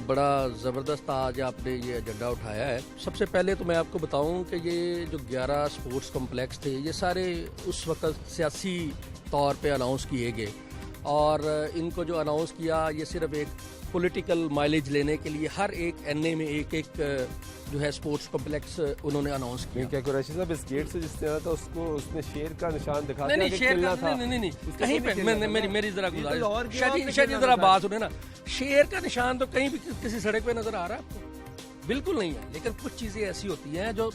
D: बड़ा ज़बरदस्त आज आपने ये एजेंडा उठाया है। सबसे पहले तो मैं आपको बताऊं कि ये जो 11 स्पोर्ट्स कॉम्प्लेक्स थे ये सारे उस वक्त सियासी तौर पे अनाउंस किए गए और इनको जो अनाउंस किया ये सिर्फ एक पॉलिटिकल माइलेज लेने के लिए हर एक NA में एक जो है स्पोर्ट्स कॉम्प्लेक्स उन्होंने अनाउंस किया।
A: क्या कुरैशी साहब, इस गेट से जिसने आया था उसको उसने शेर का निशान दिखा दिया?
D: नहीं, शेर का नहीं, कहीं पे मेरी जरा गुजारिश, शायद जरा बात सुने ना, शेर का निशान तो कहीं भी किसी सड़क पे नजर आ रहा है आपको? बिल्कुल नहीं है, लेकिन कुछ चीजें ऐसी होती हैं जो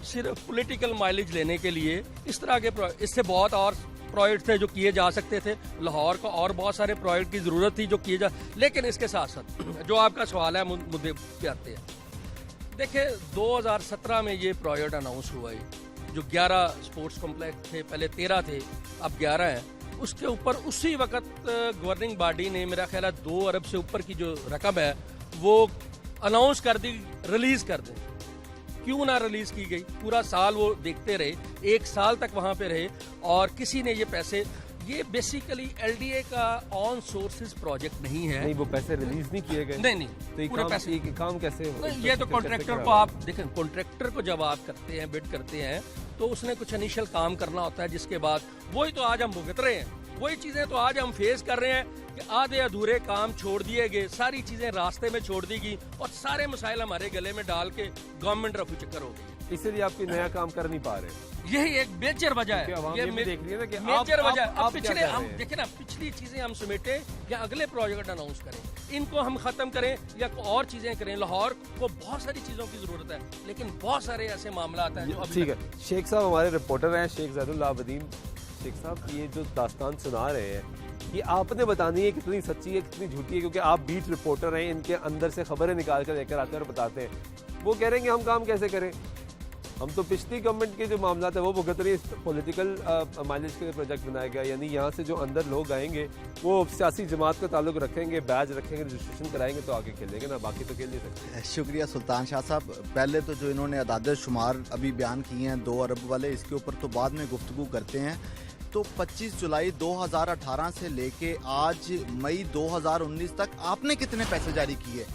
D: सिर्फ पॉलिटिकल माइलेज लेने के लिए इस तरह के, इससे बहुत और प्रोजेक्ट थे जो किए जा सकते थे। लाहौर को और बहुत सारे प्रोजेक्ट की ज़रूरत थी जो किए जा, लेकिन इसके साथ साथ जो आपका सवाल है मुद्दे पे आते हैं। देखिए 2017 में ये प्रोजेक्ट अनाउंस हुआ है, जो 11 स्पोर्ट्स कॉम्प्लेक्स थे, पहले 13 थे, अब 11 हैं। उसके ऊपर उसी वक्त गवर्निंग बॉडी ने मेरा ख्याल है 2 अरब से ऊपर की जो रकम है वो अनाउंस कर दी, रिलीज कर दें। क्यों ना रिलीज की गई? पूरा साल वो देखते रहे, 1 साल तक वहां पे रहे और किसी ने ये पैसे, ये बेसिकली एलडीए का ऑन सोर्सेज प्रोजेक्ट नहीं है।
A: नहीं, वो पैसे रिलीज नहीं किए गए।
D: नहीं
A: तो ये
D: पूरे
A: काम,
D: पैसे
A: ये काम कैसे हो?
D: ये तो कॉन्ट्रैक्टर को आप देखें, कॉन्ट्रैक्टर को जब आप करते हैं, बिड करते हैं, तो उसने कुछ इनिशियल काम करना होता है, जिसके बाद वही तो आज हम भुगत रहे हैं, वही चीजें तो आज हम फेस कर रहे हैं कि आधे अधूरे काम छोड़ दिए गए, सारी चीजें रास्ते में छोड़ दी गई और सारे मसाइल हमारे गले में डाल के गवर्नमेंट रफू चक्कर हो गई।
A: इसलिए आप कोई नया काम कर नहीं पा रहे।
D: यही एक मेजर वजह है।
A: ये देख रही है ना कि
D: मेजर वजह।
A: आप
D: अब
A: क्या
D: पिछले
A: कर
D: हम
A: रहे हैं?
D: देखें ना, पिछली चीजें हम समेटे या अगले प्रोजेक्ट अनाउंस करें, इनको हम खत्म करें या और चीजें करें। लाहौर को बहुत सारी चीजों की जरूरत है, लेकिन बहुत सारे ऐसे मामला आता है जो अभी
A: ठीक है। शेख साहब हमारे रिपोर्टर हैं, शेख ज़ैदुल आबदीन। शेख साहब, ये जो दास्तान सुना रहे हैं, ये आपने बतानी है कितनी सच्ची है कितनी झूठी है, क्योंकि आप बीट रिपोर्टर हैं, इनके अंदर से खबरें निकाल कर लेकर आते हैं और बताते हैं। वो कह रहे हैं कि हम काम कैसे करें, हम तो पिछली गवर्नमेंट के जो मामला है वो भुगत रही है, पॉलिटिकल माइलेज के लिए प्रोजेक्ट बनाया गया, यानी यहाँ से जो अंदर लोग आएंगे वो सियासी जमात का ताल्लुक रखेंगे, बैज रखेंगे, रजिस्ट्रेशन कराएंगे तो आगे खेलेंगे ना, बाकी तो खेल नहीं सकते।
B: शुक्रिया सुल्तान शाह साहब। पहले तो जो इन्होंने अदाद शुमार अभी बयान किए हैं 2 अरब वाले, इसके ऊपर तो बाद में गुफ्तगू करते हैं। तो 25 जुलाई 2018 से लेके आज मई 2019 तक आपने कितने पैसे जारी किए?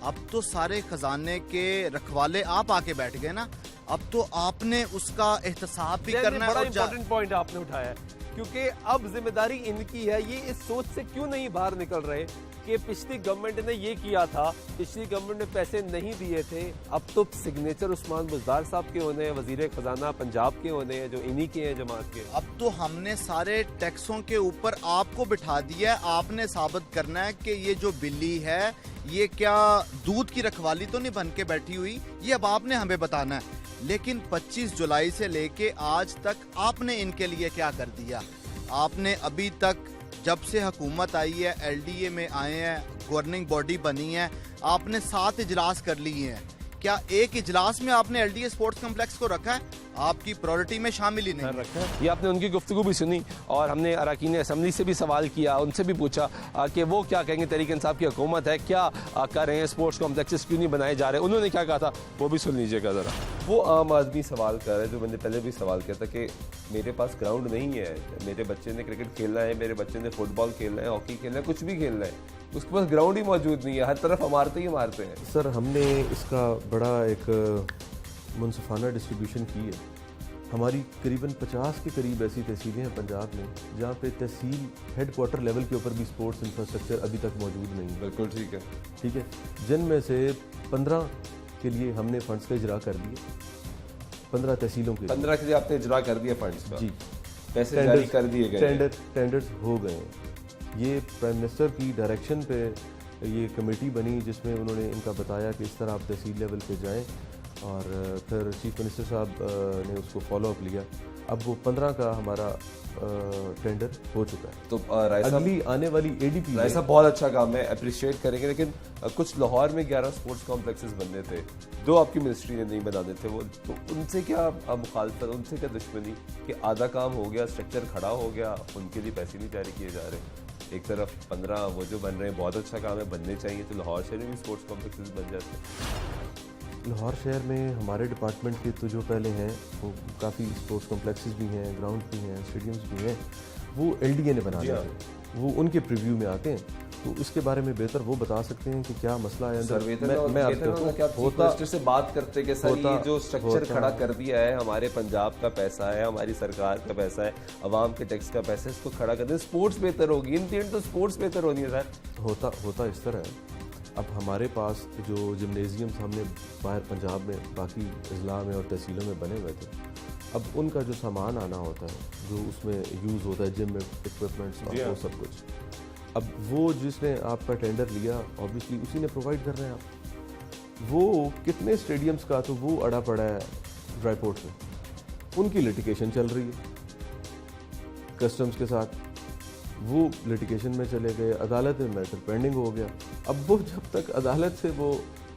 B: अब तो सारे खजाने के रखवाले आप आके बैठ गए ना, अब तो आपने उसका एहतसाब भी करना है।
A: बड़ा
B: और
A: इंपॉर्टेंट पॉइंट आपने उठाया है, क्योंकि अब जिम्मेदारी इनकी है। ये इस सोच से क्यों नहीं बाहर निकल रहे कि पिछली गवर्नमेंट ने ये किया था, पिछली गवर्नमेंट ने पैसे नहीं दिए थे, अब तो सिग्नेचर उस्मान बुज़दार साहब के होने हैं, वजीर खजाना पंजाब के होने हैं, जो इन्हीं के हैं जमात के।
B: अब तो हमने सारे टैक्सों के ऊपर आपको बिठा दिया है, आपने साबित करना है कि ये जो बिल्ली है ये क्या दूध की रखवाली तो नहीं बन के बैठी हुई, ये अब आपने हमें बताना है। लेकिन 25 जुलाई से लेके आज तक आपने इनके लिए क्या कर दिया? आपने अभी तक, जब से हुकूमत आई है, एलडीए में आए हैं, गवर्निंग बॉडी बनी है, आपने 7 इजलास कर लिए हैं। क्या एक इजलास में आपने एलडीए स्पोर्ट्स कॉम्प्लेक्स को रखा है? आपकी प्रायोरिटी में शामिल ही नहीं
A: रखा है। ये आपने उनकी गुफ्तगू भी सुनी और हमने अरकान असम्बली से भी सवाल किया, उनसे भी पूछा कि वो क्या कहेंगे, तहरीक इंसाफ की हुकूमत है, क्या कर रहे हैं, स्पोर्ट्स कॉम्प्लेक्सेस क्यों नहीं बनाए जा रहे, उन्होंने क्या कहा था वो भी सुन लीजिएगा ज़रा। वो आम आदमी सवाल कर रहा है जो मैंने पहले भी सवाल किया था कि मेरे पास ग्राउंड नहीं है, मेरे बच्चे ने क्रिकेट खेलना है, मेरे बच्चे ने फुटबॉल खेलना है, हॉकी खेलना है, कुछ भी खेलना है, उसके पास ग्राउंड ही मौजूद नहीं है, हर तरफ इमारतें ही इमारतें हैं।
E: सर, हमने इसका बड़ा एक मुनसिफाना डिस्ट्रीब्यूशन की है। हमारी करीबन 50 के करीब ऐसी तहसीलें हैं पंजाब में जहाँ पे तहसील हेडक्वार्टर लेवल के ऊपर भी स्पोर्ट्स इंफ्रास्ट्रक्चर अभी तक मौजूद नहीं।
A: बिल्कुल ठीक है।
E: ठीक है, जिनमें से 15 के लिए हमने फंड्स का इजरा कर दिए, 15 तहसीलों के
A: 15 के लिए आपने इजरा कर दिया फंड्स का?
E: जी,
A: पैसे जारी कर दिए गए,
E: टेंडर्स हो गए हैं। ये प्राइम मिनिस्टर की डायरेक्शन पे ये कमेटी बनी जिसमें उन्होंने इनका बताया कि इस तरह आप तहसील लेवल पे जाएं, और फिर चीफ मिनिस्टर साहब ने उसको फॉलो अप लिया। अब वो 15 का हमारा टेंडर हो चुका है।
A: तो अगली
E: आने वाली एडीपी
A: ऐसा बहुत अच्छा काम है, अप्रिशिएट करेंगे। लेकिन कुछ लाहौर में 11 स्पोर्ट्स कॉम्प्लेक्सेस बनने थे, 2 आपकी मिनिस्ट्री ने नहीं बनाने थे, वो तो उनसे क्या मुखालफत, उनसे क्या दुश्मनी कि आधा काम हो गया, स्ट्रक्चर खड़ा हो गया, उनके लिए पैसे नहीं जारी किए जा रहे। एक तरफ 15 वो जो बन रहे हैं बहुत अच्छा काम है, बनने चाहिए, तो लाहौर शहर में भी स्पोर्ट्स कॉम्प्लेक्सेस बन जाते हैं।
E: लाहौर शहर में हमारे डिपार्टमेंट के तो जो पहले हैं वो काफ़ी स्पोर्ट्स कॉम्प्लेक्सेस भी हैं, ग्राउंड भी हैं, स्टेडियम्स भी हैं, वो एलडीए ने बना दिया है, वो उनके प्रीव्यू में आते हैं, तो इसके बारे में बेहतर वो बता सकते हैं कि क्या मसला है अंदर। मैं
A: आपको से बात करते कि सर ये जो स्ट्रक्चर खड़ा कर दिया है, हमारे पंजाब का पैसा है, हमारी सरकार का पैसा है, अवाम के टैक्स का पैसा है, इसको खड़ा कर दें, स्पोर्ट्स बेहतर होगी। इन तीन तो स्पोर्ट्स बेहतर होनी है सर।
E: होता इस तरह है। अब हमारे पास जो जिम्नेजियम्स हमने बाहर पंजाब में बाकी अजला में और तहसीलों में बने हुए थे, अब उनका जो सामान आना होता है, जो उसमें यूज़ होता है, जिम में इक्विपमेंट्स और वो सब कुछ, अब वो जिसने आपका टेंडर लिया ऑब्वियसली उसी ने प्रोवाइड कर रहे हैं आप। वो कितने स्टेडियम्स का तो वो अड़ा पड़ा है ड्राईपोर्ट में, उनकी लिटिगेशन चल रही है कस्टम्स के साथ, वो लिटिगेशन में चले गए, अदालत में मैटर पेंडिंग हो गया। अब वो जब तक अदालत से वो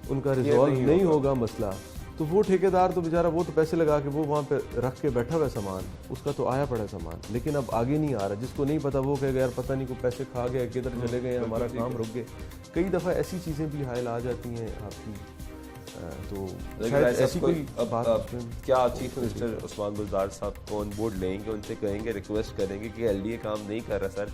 E: उनका रिजॉल्व नहीं होगा मसला, तो वो ठेकेदार तो बेचारा वो तो पैसे लगा के वो वहाँ पे रख के बैठा हुआ है सामान, उसका तो आया पड़ा है सामान, लेकिन अब आगे नहीं आ रहा। जिसको नहीं पता वो कहेगा यार पता नहीं को पैसे खा गया, किधर चले गए, हमारा काम रुक गए। कई दफ़ा ऐसी चीज़ें भी हायल आ जाती हैं आपकी, तो शायद ऐसी कोई बात।
A: क्या चीफ मिनिस्टर उस्मान बुज़दार साहब को ऑन बोर्ड लेंगे, उनसे कहेंगे, रिक्वेस्ट करेंगे कि एलडीए काम नहीं कर रहा सर,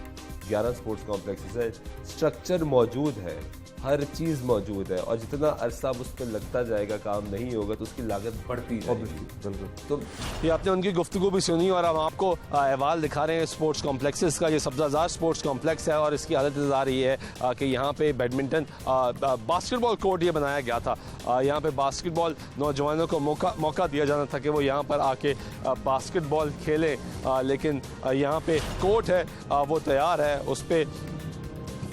A: 11 स्पोर्ट्स कॉम्प्लेक्सेस है, स्ट्रक्चर मौजूद है, हर चीज़ मौजूद है, और जितना अरसा उस पर लगता जाएगा काम नहीं होगा तो उसकी लागत बढ़ती जाएगी।
E: बिल्कुल।
A: तो ये आपने उनकी गुफ्तगू भी सुनी और हम आपको अहवाल दिखा रहे हैं स्पोर्ट्स कॉम्प्लेक्सेस का। ये सब्ज़ाज़ार स्पोर्ट्स कॉम्प्लेक्स है और इसकी हालत नज़र आ रही है कि यहाँ पे बैडमिंटन बास्केटबॉल कोर्ट ये बनाया गया था। यहाँ पे बास्केटबॉल नौजवानों को मौका दिया जाना था कि वो यहाँ पर आके बास्केटबॉल खेलें, लेकिन यहाँ पे कोर्ट है वो तैयार है, उस पर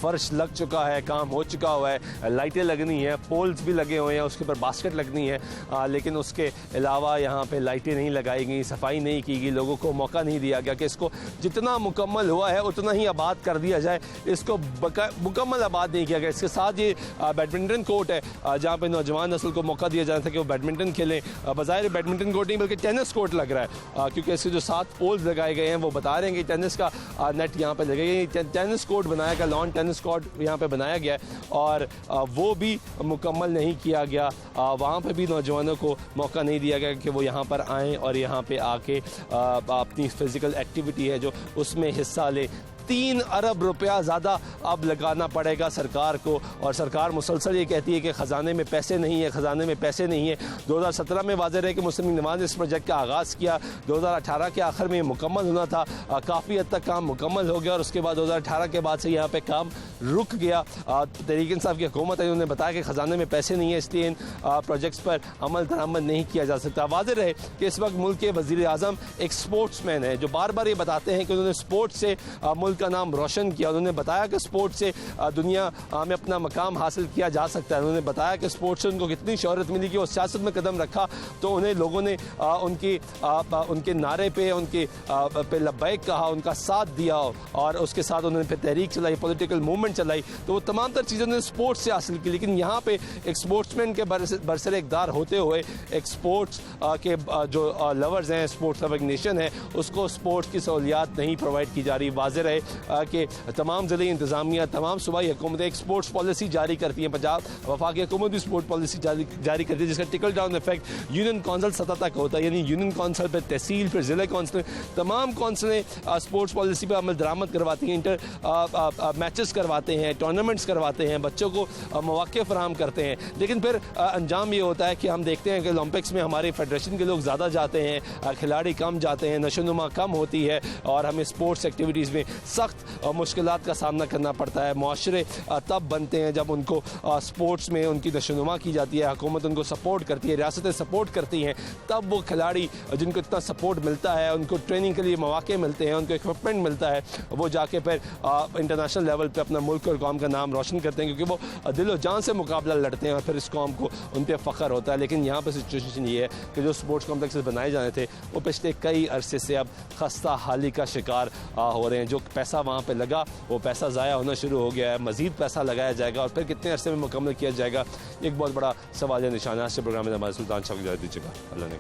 A: फर्श लग चुका है, काम हो चुका हुआ है, लाइटें लगनी है, पोल्स भी लगे हुए हैं, उसके ऊपर बास्केट लगनी है, लेकिन उसके अलावा यहाँ पे लाइटें नहीं लगाई गई, सफाई नहीं की गई, लोगों को मौका नहीं दिया गया कि इसको जितना मुकम्मल हुआ है उतना ही आबाद कर दिया जाए, इसको मुकम्मल आबाद नहीं किया गया। इसके साथ ये बैडमिंटन कोर्ट है जहाँ पर नौजवान नस्ल को मौका दिया जाना था कि वो बैडमिंटन खेलें। बज़ाहिर बैडमिंटन कोर्ट नहीं बल्कि टेनिस कोर्ट लग रहा है, क्योंकि इसके जो 7 पोल्स लगाए गए हैं वो बता रहे हैं कि टेनिस का नेट यहाँ पर लगेगा, टेनिस कोर्ट बनाया गया, लॉन टेनिस कोर्ट यहाँ पे बनाया गया है, और वो भी मुकम्मल नहीं किया गया। वहाँ पे भी नौजवानों को मौका नहीं दिया गया कि वो यहाँ पर आएँ और यहाँ पे आके अपनी फिज़िकल एक्टिविटी है जो उसमें हिस्सा लें। 3 अरब रुपया ज़्यादा अब लगाना पड़ेगा सरकार को, और सरकार मुसलसल ये कहती है कि ख़जाने में पैसे नहीं है, ख़जाने में पैसे नहीं है। 2017 में वाज़ेह है कि मुस्लिम लीग नवाज़ ने इस प्रोजेक्ट का आगाज़ किया, 2018 के आखिर में मुकम्मल होना था, काफ़ी हद तक काम मुकम्मल हो गया और उसके बाद 2018 के बाद से यहाँ पे काम रुक गया। तहरीक इंसाफ की हुकूमत है, उन्होंने बताया कि ख़जाने में पैसे नहीं है, इसलिए इन प्रोजेक्ट्स पर अमल दरामद नहीं किया जा सकता। वाज़ेह रहे कि इस वक्त मुल्क के वज़ीर आज़म एक स्पोर्ट्समैन है जो बार बार ये बताते हैं कि उन्होंने स्पोर्ट्स से मुल्क का नाम रोशन किया। उन्होंने बताया कि स्पोर्ट्स से दुनिया में अपना मकाम हासिल किया जा सकता है। उन्होंने बताया कि स्पोर्ट्स से उनको कितनी शोहरत मिली कि वो सियासत में कदम रखा तो उन्हें लोगों ने उनके नारे पे उनके पे लब्बैक कहा, उनका साथ दिया, और उसके साथ उन्होंने फिर तहरीक चलाई, पॉलिटिकल मूवमेंट चलाई, तो वो तमाम तर चीज़ें उन्होंने स्पोर्ट्स से हासिल की। लेकिन यहाँ पे एक स्पोर्ट्समैन के बरसर इक़्तिदार होते हुए एक स्पोर्ट्स के जो लवर्स हैं, स्पोर्ट्स लविंग नेशन है, उसको स्पोर्ट्स की सहूलियात नहीं प्रोवाइड की जा रही। वाज़ेह रहे कि तमाम ज़िले इंतज़ामिया, तमाम सूबाई हुकूमतें एक स्पोर्ट्स पॉलिसी जारी करती हैं। पंजाब वफाकी हुकूमत भी स्पोर्ट्स पॉलिसी जारी करती है जिसका trickle down effect union council सतह तक होता है, यानी यूनियन कौंसल पर तहसील, फिर ज़िला कौंसल, तमाम कौंसलें स्पोर्ट्स पॉलिसी पर अमल दरामद करवाती हैं, इंटर मैचेस करवाते हैं, टूर्नामेंट्स करवाते हैं, बच्चों को मौक़े फराहम करते हैं। लेकिन फिर अंजाम ये होता है कि हम देखते हैं कि ओलंपिक्स में हमारे फेडरेशन के लोग ज़्यादा जाते हैं, खिलाड़ी कम जाते हैं, नशोनुमा कम होती है और हमें स्पोर्ट्स एक्टिविटीज़ में सख्त मुश्किलात का सामना करना पड़ता है। मुआशरे तब बनते हैं जब उनको स्पोर्ट्स में उनकी नशोनुमा की जाती है, हुकूमत उनको सपोर्ट करती है, रियासतें सपोर्ट करती हैं, तब वो खिलाड़ी जिनको इतना सपोर्ट मिलता है, उनको ट्रेनिंग के लिए मौके मिलते हैं, उनको इक्विपमेंट मिलता है, वो जाके फिर इंटरनेशनल लेवल पे अपना मुल्क और कौम का नाम रोशन करते हैं, क्योंकि वो दिलो जान से मुकाबला लड़ते हैं और फिर इस कौम को उन पर फ़ख्र होता है। लेकिन यहाँ पर सिचुएशन ये है कि जो स्पोर्ट्स कॉम्प्लेक्सेस बनाए जाने थे वो पिछले कई अरसे से अब खस्ता हाली का शिकार हो रहे हैं। जो पैसा वहाँ पर लगा वो पैसा ज़ाया होना शुरू हो गया है, मज़ीद पैसा लगाया जाएगा और फिर कितने अरसे में मुकम्मल किया जाएगा, एक बहुत बड़ा सवाल है निशाना। से प्रोग्राम में हमारे सुल्तान शाह को इजाज़त दीजिएगा। अल्लाह ने